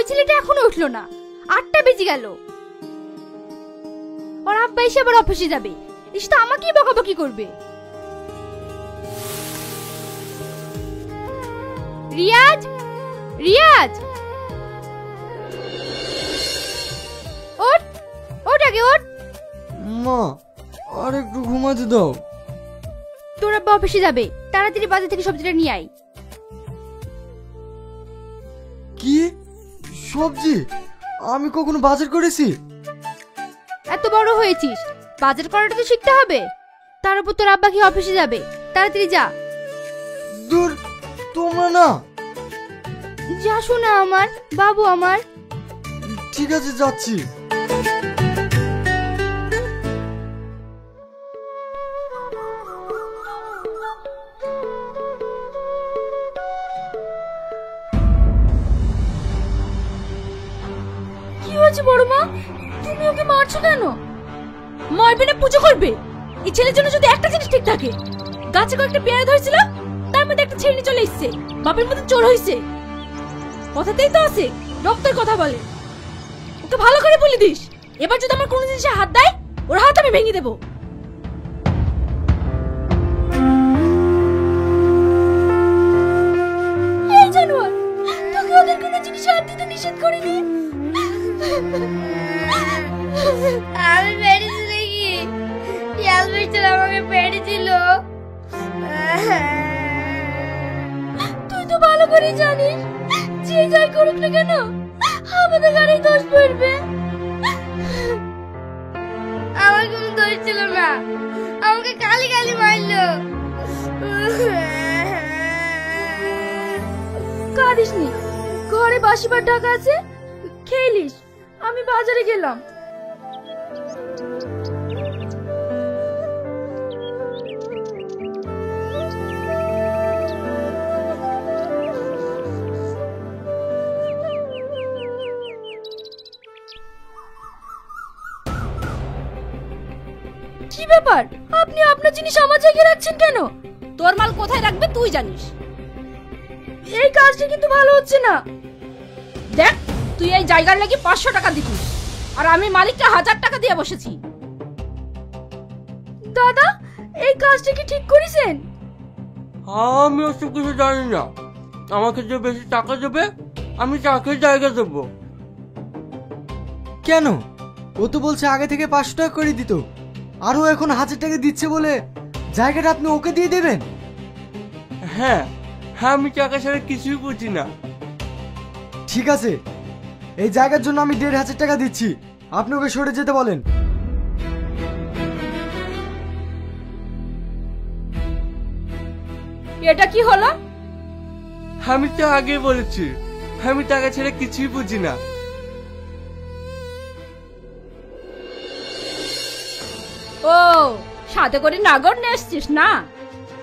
ওই ছেলেটা এখনো উঠলো না, 8টা বেজে গেল। ওর আব্বা এসে আবার অফিসে যাবে, এসে তো আমাকেই বকাবকি করবে। রিয়াজ, রিয়াজ, ওঠ ওঠ, আগে ওঠ। মা, আর একটু ঘুমাতে দাও। তোর আব্বা অফিসে যাবে, তাড়াতাড়ি বাজার থেকে সবজিটা নিয়ে আয়। কি সবজি? আমি কখনো বাজার করেছি? এত বড় হয়েছিস, বাজার করাটা তো শিখতে হবে। তার উপর তোর আব্বা কি অফিসে যাবে, তাড়াতাড়ি যা। দূর, তোমরা না। যা শোনা আমার বাবু আমার। ঠিক আছে, যাচ্ছি। কি হয়েছে বড় মা, তুমি ওকে মারছো কেন? মারবে না, পুজো করবে। এই ছেলের জন্য যদি একটা জিনিস ঠিক থাকে, গাছে কয়েকটা পেয়ারা ধরেছিল, তার মধ্যে একটা ছেড়ে চলে এসছে, বাপের মতো চোর হয়েছে। কথাতেই তো আছে, রক্তের কথা বলে। ওকে ভালো করে বলে দিস, এবার যদি আমার কোনো জিনিসে হাত দেয়, ওর হাত আমি ভেঙে দেবো। এই জানোয়ার, তোকে ওদের কোনো জিনিসে হাত দিতে নিষেধ করিনি। আমি পেরেছি নাকি? শিয়াল মিস্টার আমাকে পেরেছিল। তুই তো ভালো করে জানিস, যে যাই করুক না কেন, আমাদের গাড়ি দোষ পড়বে। আমার কোনো দোষ ছিল না, আমাকে কালি কালি মারলো। কাঁদিস নি, ঘরে বাসি ভাত ঢাকা আছে, খেলিস। আমি বাজারে গেলাম। কি ব্যাপার, আপনি আপনার জিনিস আমার জায়গায় রাখছেন কেন? তোর মাল কোথায় রাখবে তুই জানিস। এই কাজটা কিন্তু ভালো হচ্ছে না। দেখ, তুই এই জায়গার লাগি 500 টাকা দিতিস, আর আমি মালিককে 1000 টাকা দিয়ে বসেছি। দাদা, এই কাজটা কি ঠিক করেছেন? আমি ওসব কিছু জানি না। আমাকে যে বেশি টাকা দেবে, আমি তাকে জায়গা দেবো। কেন? ও তো বলছে আগে থেকে 500 টাকা করে দিত, আর ও এখন 1000 টাকা দিচ্ছে বলে জায়গাটা আপনি ওকে দিয়ে দেবেন? হ্যাঁ, আমি টাকা ছাড়া কিছুই বুঝি না। ঠিক আছে, এই জায়গার জন্য আমি 1500 টাকা দিচ্ছি, আপনি ওকে সরে যেতে বলেন। এটা কি হলো? আমি তো আগে বলেছি, আমি টাকা ছেড়ে কিছুই বুঝি না। ও, সাথে করে নাগর নিয়ে এসছিস না?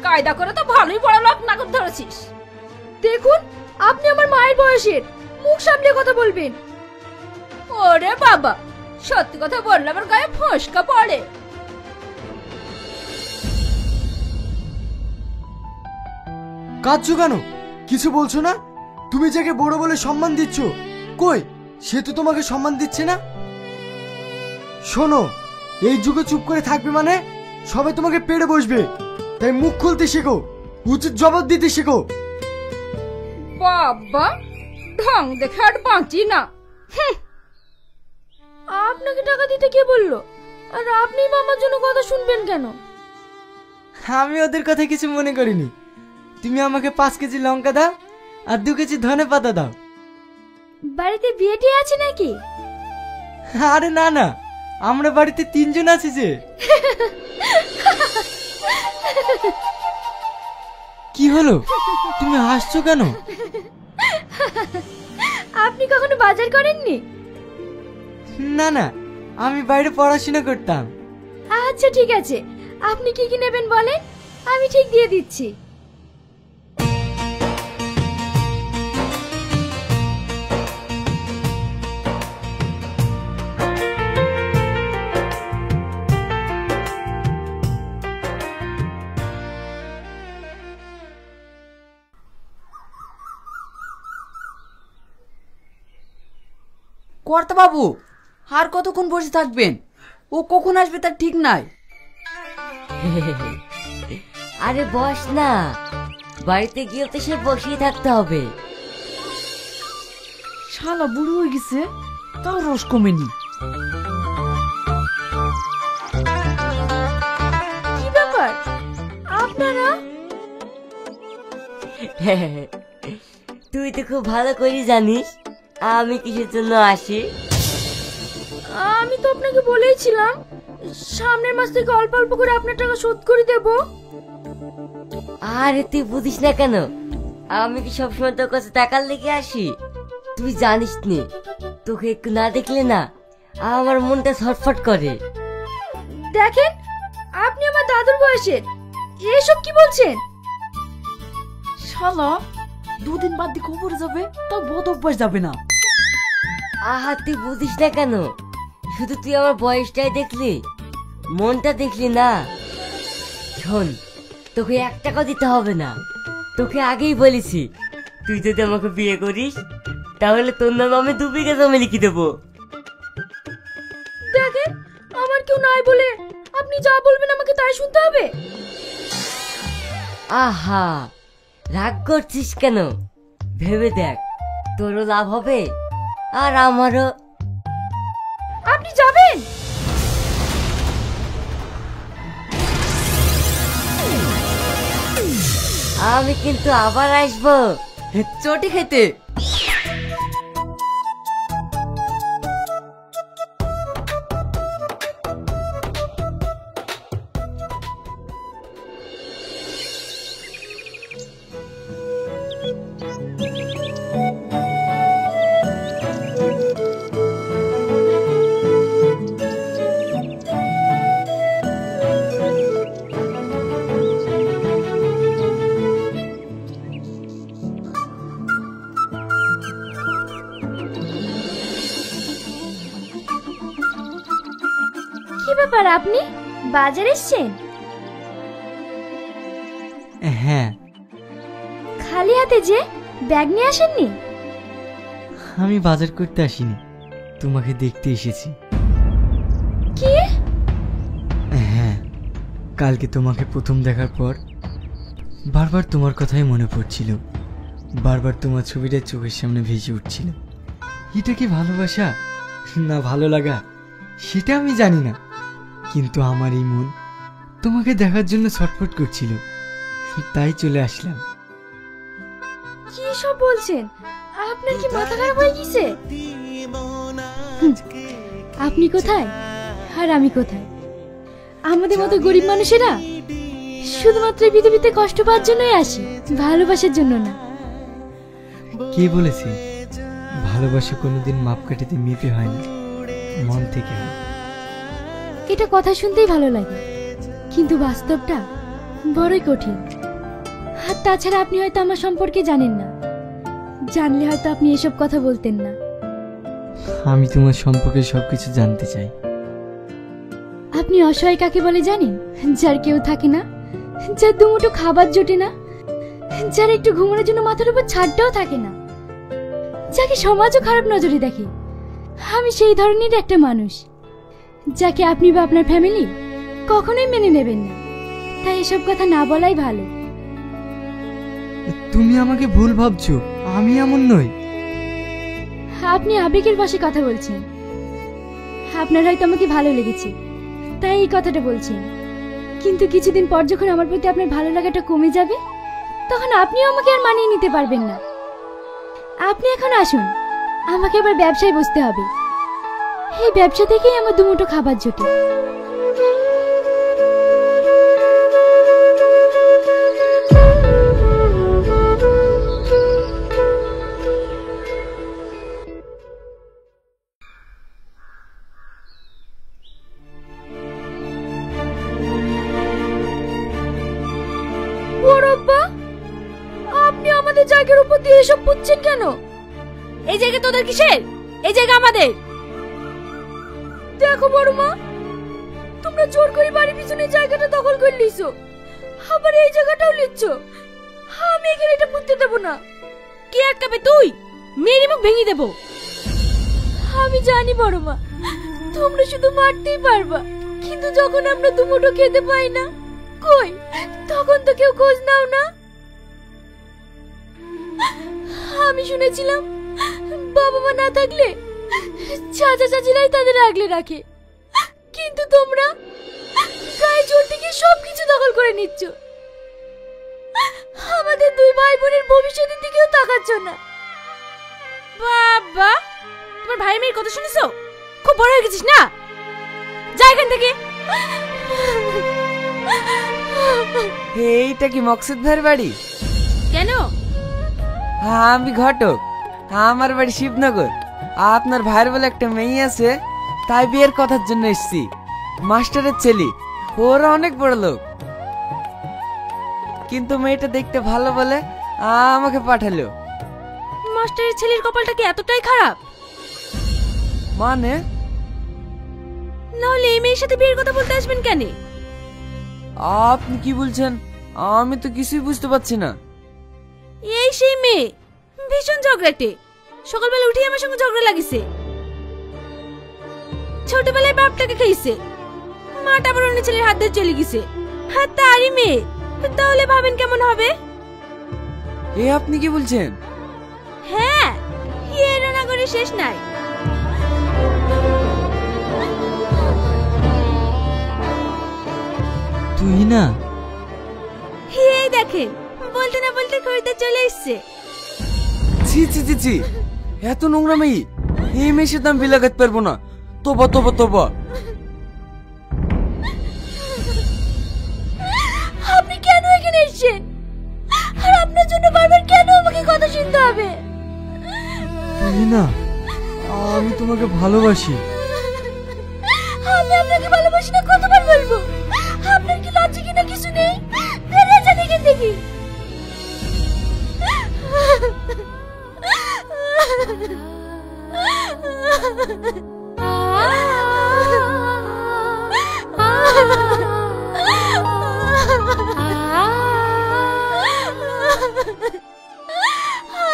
কায়দা করে তো ভালোই বড় লোক নাগর ধরেছিস। দেখুন, আপনি আমার মায়ের বয়সের, মুখ সামলে কথা বলবেন। ওরে বাবা, সত্যি কথা বললে আমার গায়ে ফসকা পড়ে। কাঁদছো কেন? কিছু বলছো না? তুমি যাকে বড় বলে সম্মান দিচ্ছ, কই সে তো তোমাকে সম্মান দিচ্ছে না। শোনো, এই যুগে চুপ করে থাকবে মানে সবাই তোমাকে পেড়ে বসবে, তাই মুখ খুলতে শেখো, উচিত জবাব দিতে শেখো। বাবা, ঢং দেখে আর বাঁচি না। আপনাকে টাকা দিতে কে বললো? আর আপনি মামার জন্য কথা শুনবেন কেন? আমি ওদের কথা কিছু মনে করিনি। তুমি আমাকে 5 কেজি লঙ্কা দাও আর 2 কেজি ধনে পাতা দাও। বাড়িতে বিয়েটি আছে নাকি? আরে না না, আমরা বাড়িতে 3 জন আছি যে। কি হলো, তুমি হাসছো কেন? আপনি কখনো বাজার করেননি? না না, আমি বাইরে পড়াশোনা করতাম। আচ্ছা ঠিক আছে, আপনি কি কি নেবেন বলেন, আমি ঠিক দিয়ে দিচ্ছি। কর্তা বাবু, আর কতক্ষণ বসে থাকবেন? ও কখন আসবে তার ঠিক নাই। আরে বস না, বাড়িতে গিয়ে তো সে বসেই থাকতে হবে। শালা বুড়ো হয়ে গেছে, তাও রস কমেনি। কি ব্যাপার আপনারা? তুই তো খুব ভালো করে জানিস আমি কিসের জন্য আসি। আমি তো আপনাকে বলেইছিলাম সামনের মাস থেকে অল্প অল্প করে আপনার টাকা শোধ করে দেব। আরে তুই বুঝিস না কেন? আমি কি সবসময় তোর কাছে টাকার লেগে আসি? তুই জানিস নি, তোকে একটু না দেখলে না আমার মনটা ছটফট করে। দেখেন, আপনি আমার দাদুর বয়সের, এসব কি বলছেন? শালা দুদিন বাদ দিয়ে খবর যাবে, তাও বদ অভ্যাস যাবে না। আহা তুই বুঝিস না কেন? শুধু তুই আমার বয়সটাই দেখলি, মনটা দেখলি না। শোন, তোকে 1 টাকা দিতে হবে না। তোকে আগেই বলেছি, তুই যদি আমাকে বিয়ে করিস তাহলে তোর নামে আমি 2 বিঘা জমি লিখে দেবো। দেখেন, আমার কেউ নাই বলে আপনি যা বলবেন আমাকে তাই শুনতে হবে? আহা রাগ করছিস কেন? ভেবে দেখ, তোরও লাভ হবে আর আমারও। আপনি যাবেন? আমি কিন্তু আবার আসবো চটি খেতে। কি ব্যাপার, আপনি বাজারে এসেছেন? হ্যাঁ, খালি হাতে যে, ব্যাগ নিয়ে আসেননি? আমি বাজার করতে আসিনি, তোমাকে দেখতে এসেছি। কি? হ্যাঁ, কালকে তোমাকে প্রথম দেখার পর বারবার তোমার কথাই মনে পড়ছিল, বারবার তোমার ছবিটা চোখের সামনে ভেসে উঠছিল। এটা কি ভালোবাসা না ভালো লাগা সেটা আমি জানি না, কিন্তু আমার এই মন তোমাকে দেখার জন্য ছটফট করছিল, তাই চলে আসলাম। কি সব বলছেন? আপনার কি মাথা খারাপ হয়ে গেছে? আপনি কোথায় আর আমি কোথায়? আমাদের মতো গরিব মানুষেরা শুধুমাত্র এই পৃথিবীতে কষ্ট পাওয়ার জন্যই আসে, ভালোবাসার জন্য না। কে বলেছে ভালোবাসা কোনোদিন মাপকাঠিতে মেপে হয় না, মন থেকে হয়? এটা কথা শুনতেই ভালো লাগে, কিন্তু বাস্তবটা বড়ই কঠিন। আর তাছাড়া আপনি হয়তো আমার সম্পর্কে জানেন না, জানলে হয়তো আপনি এসব কথা বলতেন না। আমি তোমার সম্পর্কে সবকিছু জানতে চাই। আপনি অসহায় কাকে বলে জানেন? যার কেউ থাকে না, যার দুমুঠো খাবার জোটে না, যার একটু ঘুমানোর জন্য মাথার উপর ছাদটাও থাকে না, যাকে সমাজও খারাপ নজরে দেখে। আমি সেই ধরনের একটা মানুষ, যাকে আপনি বা আপনার ফ্যামিলি কখনোই মেনে নেবেন না। তাই এসব কথা না বলাই ভালো। তুমি আমাকে ভুল ভাবছো, আমি এমন নই। আপনি আবেগের বশে কথা বলছেন। আপনার হয়তো আমাকে ভালো লেগেছে, তাই এই কথাটা বলছেন, কিন্তু কিছুদিন পর যখন আমার প্রতি আপনার ভালো লাগাটা কমে যাবে, তখন আপনিও আমাকে আর মানিয়ে নিতে পারবেন না। আপনি এখন আসুন, আমাকে আবার ব্যবসায় বসতে হবে। এই ব্যবসা থেকেই আমার দুমুঠো খাবার জোটে। বড়ব্বা, আপনি আমাদের জায়গার উপর দিয়ে এসব পুচ্ছেন কেন? এই জায়গা তোদের কিসের? এই জায়গা আমাদের। দেখো বড় মা, তোমরা জোর করে বাড়ির পিছনে জায়গাটা দখল করে লিছো, আবার এই জায়গাটাও লিচ্ছ। আমি এখানে এটা পুঁততে দেবো না। কে আটকাবে? তুই? মেয়ের মুখ ভেঙে দেবো। আমি জানি বড় মা, তোমরা শুধু মারতেই পারবা, কিন্তু যখন আমরা দুমুঠো খেতে পাই না, কই তখন তো কেউ খোঁজ নাও না। আমি শুনেছিলাম বাবা মা না থাকলে চাচা চাচিরাই তাদের আগলে রাখে, কিন্তু তোমরা গায়ে জোর থেকে সবকিছু দখল করে নিচ্ছ। আমাদের দুই ভাই বোনের ভবিষ্যতের দিকেও তাকাচ্ছ না। বাবা, তোমার ভাই মেয়ের কথা শুনেছো? খুব বড় হয়ে গেছিস না, যা এখান থেকে। এইটা কি মকসুদ ভাইয়ের বাড়ি? কেন? আমি ঘটক, আমার বাড়ি শিবনগর। আপনার ভাইয়ের বলে একটা মেয়ে আছে, তাই বিয়ের কথার জন্য এসেছি। মাস্টারের ছেলে, ওরা অনেক বড় লোক, কিন্তু মেয়েটা দেখতে ভালো বলে আমাকে পাঠালো। মাস্টারের ছেলের কপালটা কি এতটাই খারাপ? মানে? নাহলে এই মেয়ের সাথে বিয়ের কথা বলতে আসবেন কেন? আপনি কি বলছেন? আমি তো কিছুই বুঝতে পারছি না। এই সেই মেয়ে, ভীষণ ঝগড়াটে। সকালবেলা উঠে আমার সঙ্গে ঝগড়া লাগিছে। ছোটবেলায় বাপটাকে খাইছে, মাটা আবার অন্য ছেলের হাত ধরে চলে গেছে। আর তারই মেয়ে, তাহলে ভাবেন কেমন হবে? এ আপনি কি বলছেন? হ্যাঁ, এর রানাগরে শেষ নাই। তুই না? এই দেখেন, বলতে না বলতে খরিদ্দার চলে এসছে। ছি ছি ছি ছি, এত নোংরা মেয়ে, এই মেয়ের সাথে আমি বিয়ে লাগাতে পারবো না। তোবা তোবা তোবা। আপনি কেন এখানে এসেছেন? আর আপনার জন্য বারবার কেন আমাকে কথা শুনতে হবে? তুই না, আমি তোমাকে ভালোবাসি। আমি আপনাকে ভালোবাসি না কতবার বলবো? আপনার কি লজ্জা কিনা কিছু নেই? বেরিয়ে যান এখান থেকে।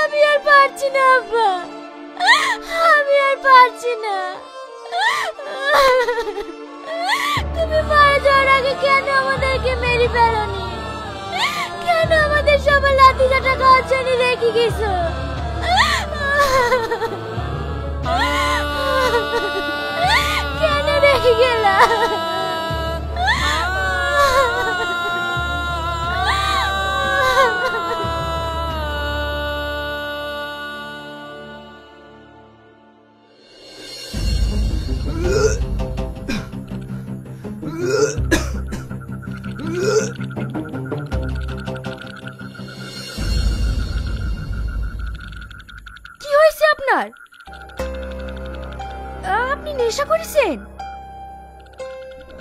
আমি আর পারছি না আব্বা, আমি আর পারছি না। তুমি মারা যাওয়ার আগে কেন আমাদেরকে মেরে ফেলোনি? কেন আমাদের সবার লাঠি চাটা খাওয়ার জন্য রেখে গেছো? কেন রেখে গেলা? কি হয়েছে আপনার? আপনি নেশা করেছেন?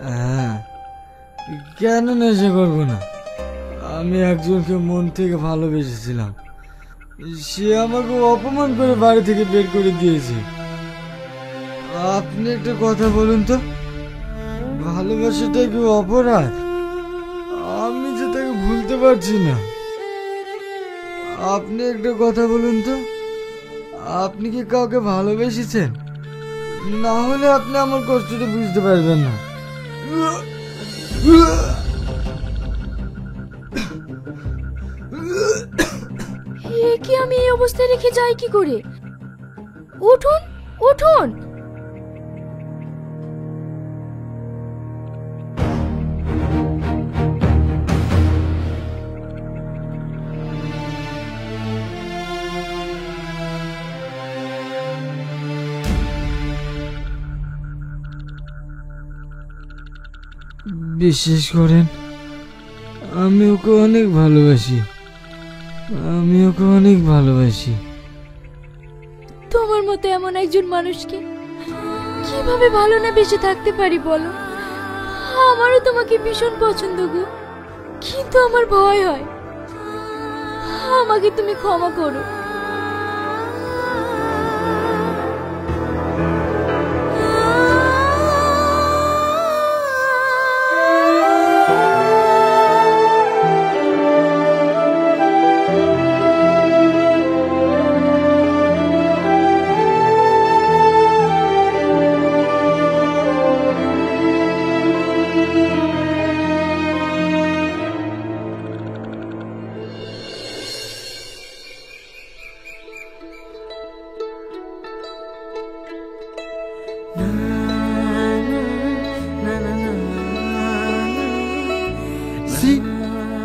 হ্যাঁ, কেন নেশা করবো না? আমি একজনকে মন থেকে ভালোবেসেছিলাম, সে আমাকে অপমান করে বাড়ি থেকে বের করে দিয়েছে। আপনি একটা কথা বলুন তো, ভালোবাসাটা কি অপরাধ? আমি যে তাকে ভুলতে পারছি না। আপনি একটা কথা বলুন তো, আপনি কি কাউকে ভালোবেসেছেন? না হলে আপনি আমার কষ্টটা বুঝতে পারবেন না। কি আমি এই অবস্থায় রেখে যাই কি করে? উঠুন, উঠুন। বিশ্বাস করেন, আমি ওকে অনেক ভালোবাসি, আমি ওকে অনেক ভালোবাসি। তোমার মতো এমন একজন মানুষকে কিভাবে ভালো না বেঁচে থাকতে পারি বলো? আমারও তোমাকে ভীষণ পছন্দ গো, কিন্তু আমার ভয় হয়। আমাকে তুমি ক্ষমা করো।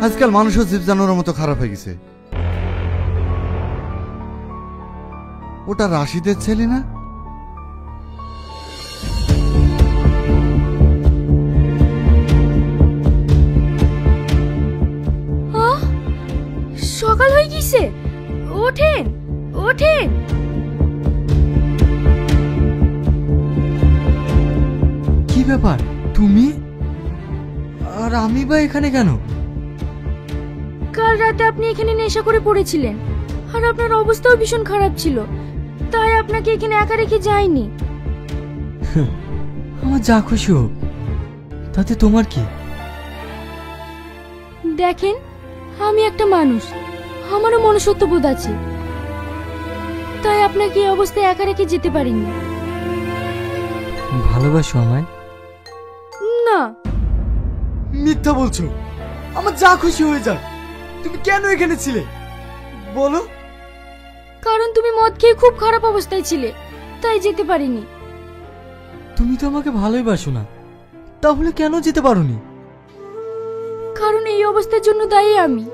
আজকাল মানুষও জীব জানোয়ারের মতো খারাপ হয়ে গেছে। ওটা রাশিদের ছেলে না? সকাল হয়ে গেছে, ওঠেন ওঠেন। কি ব্যাপার, তুমি আর আমি বা এখানে কেন? কাল রাতে আপনি এখানে নেশা করে পড়েছিলেন, আর আপনার অবস্থাও ভীষণ খারাপ ছিল, তাই আপনাকে এখানে একা রেখে যাইনি। আমার যা খুশি হোক, তাতে তোমার কি? দেখেন, আমি একটা মানুষ, আমারও মনুষ্যত্ব বোধ আছে, তাই আপনাকে এই অবস্থায় একা রেখে যেতে পারিনি। ভালোবাসো আমায়? না। মিথ্যা বলছো, আমার যা খুশি হয়ে যাক। তুমি কেন এখানে ছিলে বলো? কারণ তুমি মদ খেয়ে খুব খারাপ অবস্থায় ছিলে, তাই যেতে পারিনি। তুমি তো আমাকে ভালোই বাসো না, তাহলে কেন যেতে পারোনি? কারণ এই অবস্থার জন্য দায়ী আমি।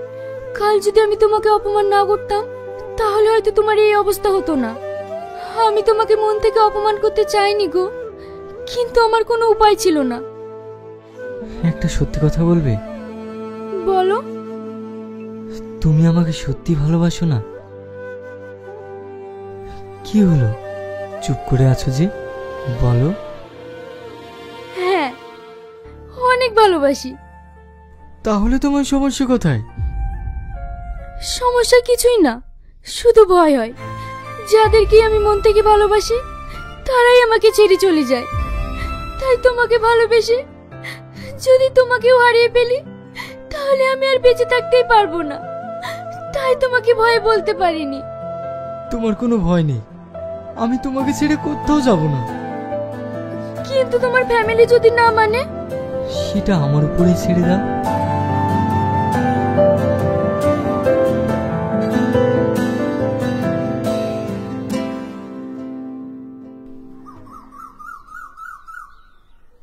কাল যদি আমি তোমাকে অপমান না করতাম, তাহলে হয়তো তোমার এই অবস্থা হতো না। আমি তোমাকে মন থেকে অপমান করতে চাইনি গো, কিন্তু আমার কোনো উপায় ছিল না। একটা সত্যি কথা বলবে? বলো। তুমি আমাকে সত্যি ভালোবাসো না? কি হলো, চুপ করে আছো যে? বলো। হ্যাঁ, অনেক ভালোবাসি। তাহলে তোমার সমস্যা কোথায়? সমস্যা কিছুই না, শুধু ভয় হয়। যাদেরকে আমি মন থেকে ভালোবাসি তারাই আমাকে ছেড়ে চলে যায়। তাই তোমাকে ভালোবেসে যদি তোমাকেও হারিয়ে ফেলি, তাহলে আমি আর বেঁচে থাকতেই পারবো না। তাই তোমাকে ভয় বলতে পারিনি। তোমার কোনো ভয় নেই, আমি তোমাকে ছেড়ে কোথাও যাব না। কিন্তু তোমার ফ্যামিলি যদি না মানে? সেটা আমার উপরেই ছেড়ে দাও।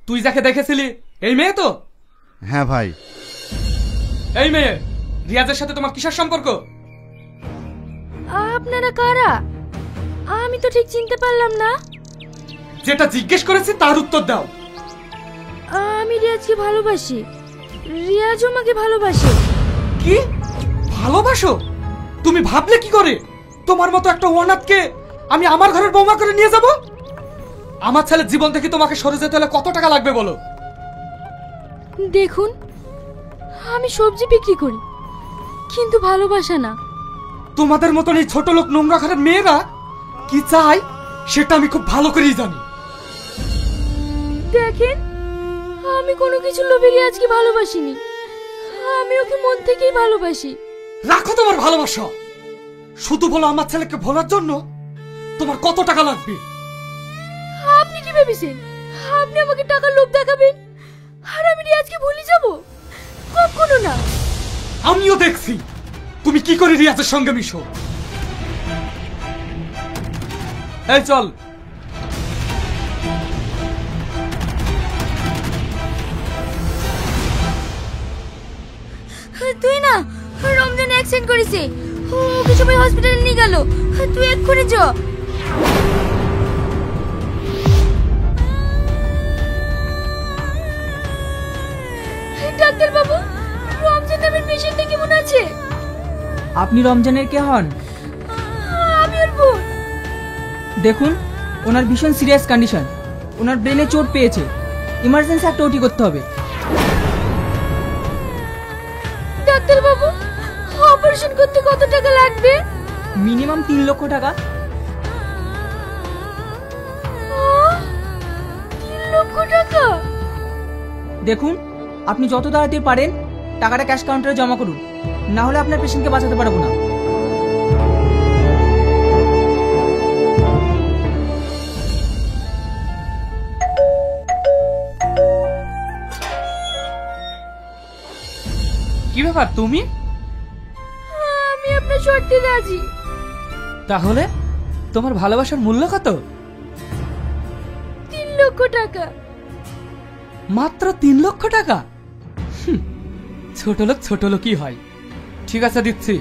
তুই যাকে দেখেছিলি এই মেয়ে তো? হ্যাঁ ভাই। এই মেয়ে, রিয়াজের সাথে তোমার কিসের সম্পর্ক? আপনারা কারা? আমি তো ঠিক চিনতে পারলাম না। যেটা জিজ্ঞেস করেছি তার উত্তর দাও। আমি রিয়াজকে ভালোবাসি, রিয়াজও আমাকে ভালোবাসে। কি ভালোবাসো? তুমি ভাবলে কি করে তোমার মতো একটা অনাথকে আমি আমার ঘরের বৌমা করে নিয়ে যাব? আমার ছেলের জীবন থেকে তোমাকে সরে যেতে হলে কত টাকা লাগবে বলো? দেখুন, আমি সবজি বিক্রি করি, কিন্তু ভালোবাসা না। তোমাদের মতন এই ছোট লোক নোংরা ঘরের মেয়েরা কি চায় সেটা আমি খুব ভালো করেই জানি। দেখেন, আমি কোনো কিছু লোভে রিয়াজকে ভালোবাসিনি, আমি ওকে মন থেকেই ভালোবাসি। রাখো তোমার ভালোবাসা, শুধু বলো আমার ছেলেকে ভোলার জন্য তোমার কত টাকা লাগবে? আপনি কি ভেবেছেন আপনি আমাকে টাকার লোভ দেখাবেন আর আমি রিয়াজকে ভুলে যাব? কখনো না। আমিও দেখছি তুমি কি করে রিয়াজের সঙ্গে মিশো। এই চল। তুই না, রমজান অ্যাক্সিডেন্ট করেছে, ওকে সবাই হসপিটালে নিয়ে গেল, তুই এক্ষুনি চ। ডাক্তার বাবু, রমজান নামের পেশেন্টটা কেমন আছে? আপনি রমজানের কে হন? আমি ওর বোন। দেখুন, ওনার ভীষণ সিরিয়াস কন্ডিশন, ওনার ব্রেনে চোট পেয়েছে, ইমার্জেন্সি একটা ওটি করতে হবে। ডাক্তার বাবু, অপারেশন করতে কত টাকা লাগবে? মিনিমাম 3 লক্ষ টাকা। 3 লক্ষ টাকা? দেখুন, আপনি যত তাড়াতাড়ি পারেন টাকাটা ক্যাশ কাউন্টারে জমা করুন, না হলে আপনার পেশেন্টকে বাঁচাতে পারবো না। কি ব্যাপার তুমি? আমি আপনার শর্তে রাজি। তাহলে তোমার ভালোবাসার মূল্য কত? 3 লক্ষ টাকা। মাত্র 3 লক্ষ টাকা? ছোট লোকই হয়। ঠিক আছে, দিচ্ছি।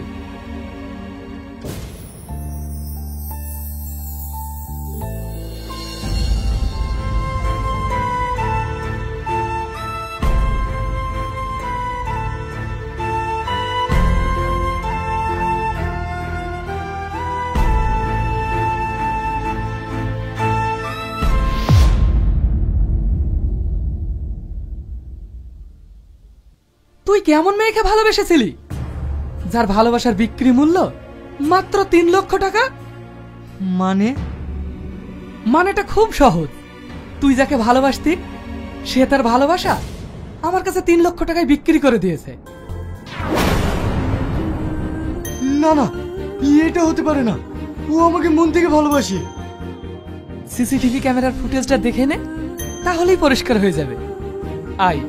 তুই কেমন মেয়েকে ভালোবেসেছিলি যার ভালোবাসার বিক্রি মূল্য মাত্র 3 লক্ষ টাকা? মানেটা খুব সহজ। তুই যাকে ভালোবাসতি সে তার ভালোবাসা আমার কাছে 3 লক্ষ টাকায় বিক্রি করে দিয়েছে। না না, এটা হতে পারে না। ও আমাকে মন থেকে ভালোবাসে। সিসিটিভি ক্যামেরার ফুটেজটা দেখে নে, তাহলেই পরিষ্কার হয়ে যাবে। আয়।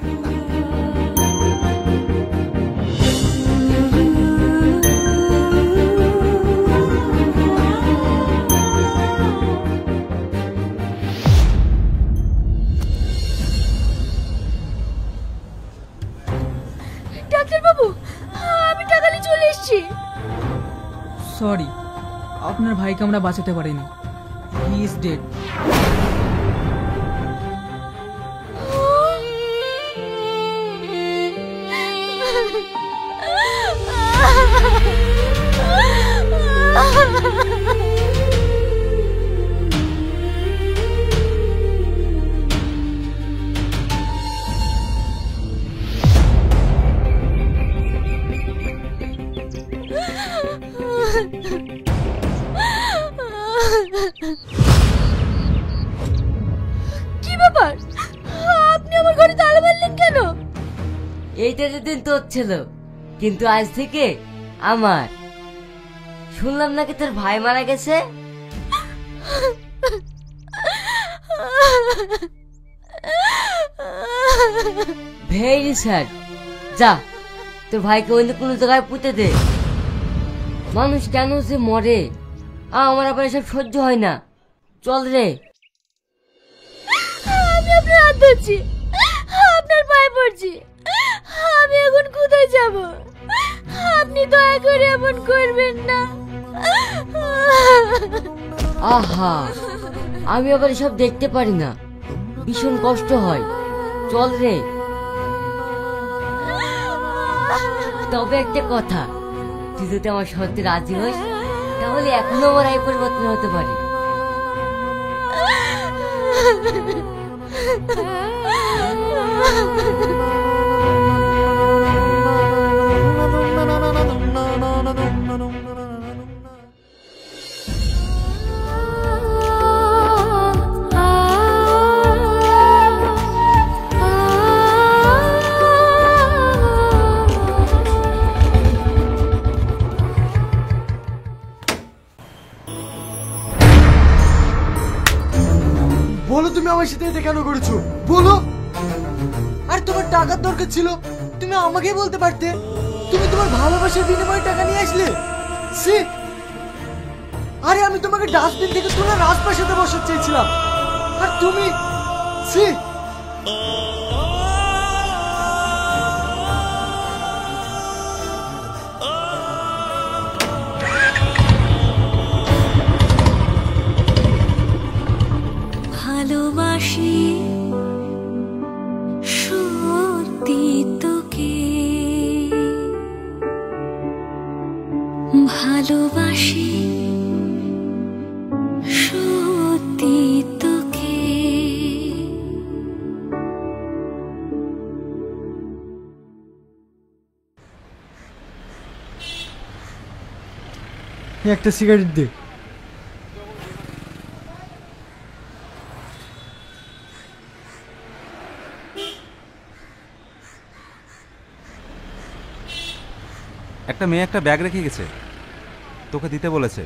ডাক্তারবাবু, আমি টাকা নিয়ে চলে এসেছি। সরি, আপনার ভাইকে আমরা বাঁচাতে পারিনি। He is dead. কি ব্যাপার, আপনি আমার ঘরে তালা মারলেন কেন? এইটা যেদিন তোর ছিল, কিন্তু আজ থেকে আমার। শুনলাম নাকি তোর ভাই মারা গেছে। Very sad. যা, তোর ভাইকে অন্য কোনো জায়গায় পুঁতে দে। মানুষ কেন যে মরে, আমার আবার এসব সহ্য হয় না। চল রে। আমি আপনার হাত ধরছি, আপনার পায়ে পড়ছি। আমি এখন কোথায় যাব? আপনি দয়া করে এমন করবেন না। আহা, আমি আবার এসব দেখতে পারি না, ভীষণ কষ্ট হয়। চল রে। তবে একটা কথা, তুই যদি আমার শর্তে রাজি হইস, তাহলে এখনো আমার এই পরিবর্তন হতে পারে। বলো, তুমি আমার সাথে এটা কেন করেছো? বলো। আর তোমার টাকার দরকার ছিল, তুমি আমাকেই বলতে পারতে। তুমি তোমার ভালোবাসার বিনিময়ে টাকা নিয়ে আসলে। সি, আরে আমি তোমাকে ডাস্টবিন থেকে তুলে রাজপ্রাসাদে বসাতে চেয়েছিলাম, আর তুমি সি। ভালোবাসি সত্যি তোকে, ভালোবাসি সত্যি তোকে। একটা সিগারেট দে। একটা মেয়ে একটা ব্যাগ রেখে গেছে, তোকে দিতে বলেছে।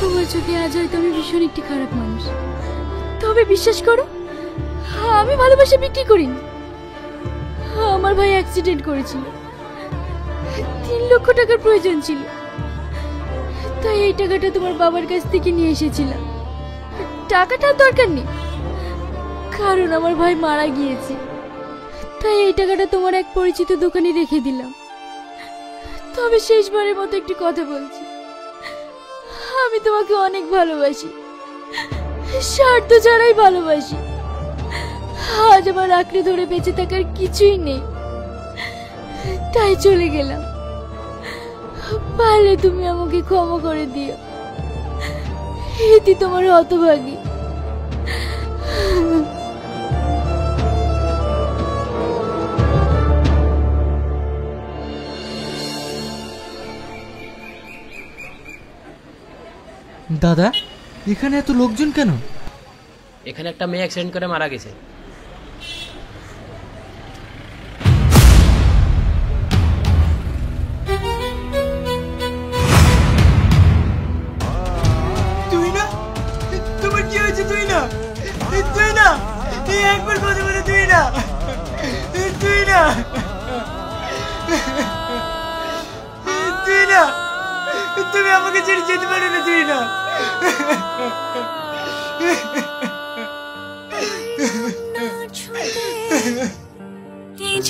তোমার চোখে আজ হয়তো আমি ভীষণ একটি খারাপ মানুষ, তবে বিশ্বাস করো, আমি ভালোবাসা বিক্রি করিনি। আমার ভাই অ্যাক্সিডেন্ট করেছিল, 3 লক্ষ টাকার প্রয়োজন ছিল, তাই এই টাকাটা তোমার বাবার কাছ থেকে নিয়ে এসেছিলাম। টাকাটার দরকার নেই, কারণ আমার ভাই মারা গিয়েছে, তাই এই টাকাটা তোমার এক পরিচিত দোকানে রেখে দিলাম। তবে শেষবারের মতো একটি কথা বলছি, আমি তোমাকে অনেক ভালোবাসি, স্বার্থ ছাড়াই ভালোবাসি। আজ আমার আঁকড়ে ধরে বেঁচে থাকার কিছুই নেই, তাই চলে গেলাম। পারলে তুমি আমাকে ক্ষমা করে দিও, এটি তোমার হতভাগী। দাদা, এখানে এত লোকজন কেন? এখানে একটা মেয়ে অ্যাক্সিডেন্ট করে মারা গেছে। তুই না? তোমার কি হয়েছে? তুই না? তুই না? একবার কথা বলে তুই না? তুই না? তুই না? তুমি আমাকে ছেড়ে যেতে পারো না? তুই না?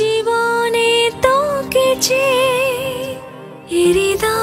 জীবনে তোকে যে হৃদয়